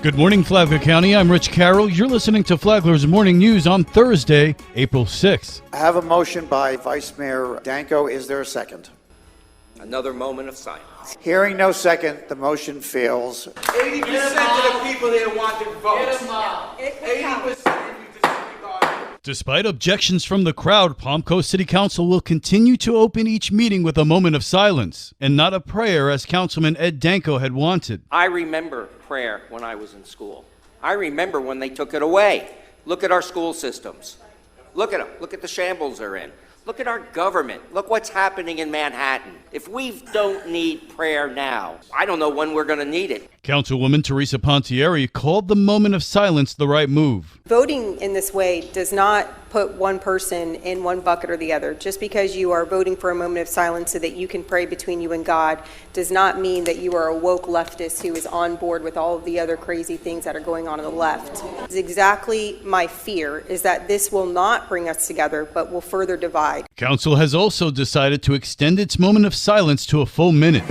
Good morning, Flagler County. I'm Rich Carroll. You're listening to Flagler's Morning News on Thursday, April 6th. I have a motion by Vice Mayor Danko. Is there a second? Another moment of silence. Hearing no second, the motion fails. 80% of the people here wanted votes. 80%. Despite objections from the crowd, Palm Coast City Council will continue to open each meeting with a moment of silence and not a prayer as Councilman Ed Danko had wanted. I remember prayer when I was in school. I remember when they took it away. Look at our school systems. Look at them. Look at the shambles they're in. Look at our government. Look what's happening in Manhattan. If we don't need prayer now, I don't know when we're going to need it. Councilwoman Teresa Pontieri called the moment of silence the right move. Voting in this way does not put one person in one bucket or the other. Just because you are voting for a moment of silence so that you can pray between you and God does not mean that you are a woke leftist who is on board with all of the other crazy things that are going on the left. It's exactly my fear is that this will not bring us together, but will further divide. Council has also decided to extend its moment of silence to a full minute.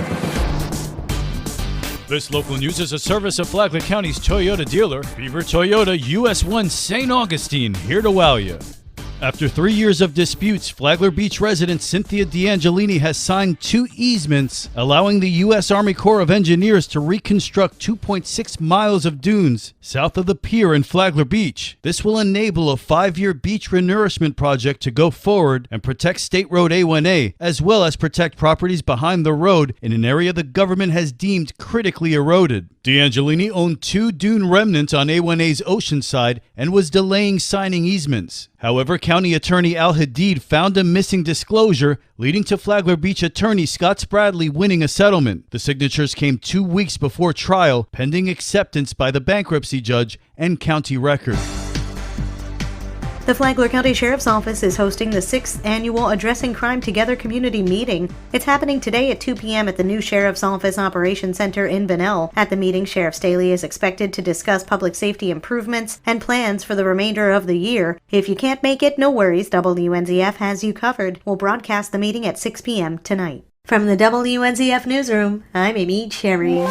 This local news is a service of Flagler County's Toyota dealer, Beaver Toyota US 1 St. Augustine, here to wow you. After 3 years of disputes, Flagler Beach resident Cynthia D'Angelini has signed 2 easements allowing the U.S. Army Corps of Engineers to reconstruct 2.6 miles of dunes south of the pier in Flagler Beach. This will enable a 5-year beach renourishment project to go forward and protect State Road A1A, as well as protect properties behind the road in an area the government has deemed critically eroded. D'Angelini owned 2 dune remnants on A1A's ocean side and was delaying signing easements. However, County Attorney Al Hadid found a missing disclosure, leading to Flagler Beach attorney Scott Spradley winning a settlement. The signatures came 2 weeks before trial, pending acceptance by the bankruptcy judge and county record. The Flagler County Sheriff's Office is hosting the 6th annual Addressing Crime Together community meeting. It's happening today at 2 p.m. at the new Sheriff's Office Operations Center in Bunnell. At the meeting, Sheriff Staley is expected to discuss public safety improvements and plans for the remainder of the year. If you can't make it, no worries. WNZF has you covered. We'll broadcast the meeting at 6 p.m. tonight. From the WNZF Newsroom, I'm Amy Cherry.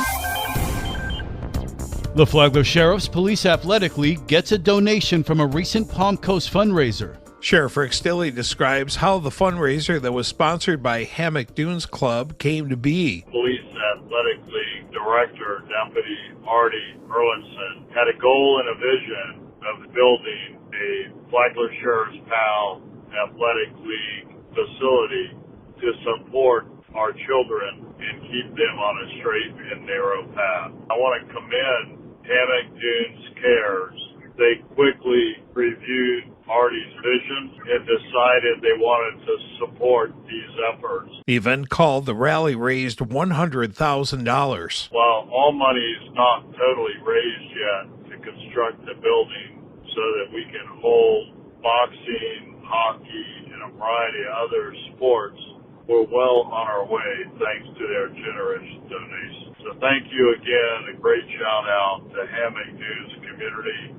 The Flagler Sheriff's Police Athletic League gets a donation from a recent Palm Coast fundraiser. Sheriff Rick Stilley describes how the fundraiser that was sponsored by Hammock Dunes Club came to be. Police Athletic League Director Deputy Artie Erlinson had a goal and a vision of building a Flagler Sheriff's PAL Athletic League facility to support our children and keep them on a straight and narrow path. I want to commend Hammock Dunes Cares. They quickly reviewed Artie's vision and decided they wanted to support these efforts. The event called the rally raised $100,000. While all money is not totally raised yet to construct the building so that we can hold boxing, hockey, and a variety of other sports, we're well on our way thanks to their generous donations. So thank you again. A great shout out to Hammock Dunes community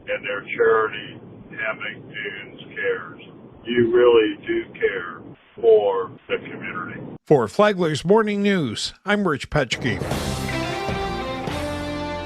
and their charity, Hammock Dunes Cares. You really do care for the community. For Flagler's Morning News, I'm Rich Petchke.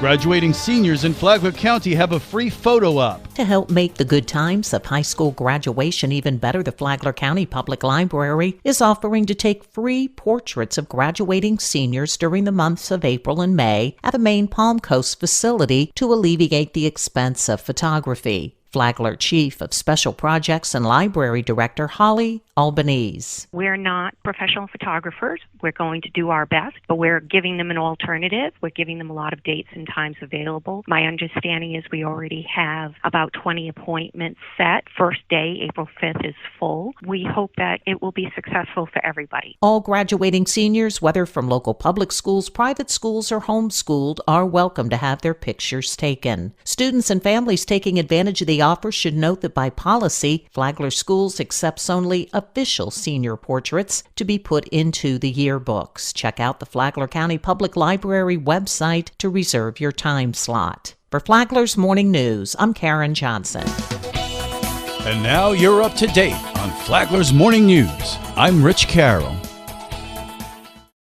Graduating seniors in Flagler County have a free photo op. To help make the good times of high school graduation even better, the Flagler County Public Library is offering to take free portraits of graduating seniors during the months of April and May at the main Palm Coast facility to alleviate the expense of photography. Flagler Chief of Special Projects and Library Director Holly Albanese. We're not professional photographers. We're going to do our best, but we're giving them an alternative. We're giving them a lot of dates and times available. My understanding is we already have about 20 appointments set. First day, April 5th, is full. We hope that it will be successful for everybody. All graduating seniors, whether from local public schools, private schools, or homeschooled, are welcome to have their pictures taken. Students and families taking advantage of the offer should note that by policy, Flagler Schools accepts only official senior portraits to be put into the yearbooks. Check out the Flagler County Public Library website to reserve your time slot. For Flagler's Morning News, I'm Karen Johnson. And now you're up to date on Flagler's Morning News. I'm Rich Carroll.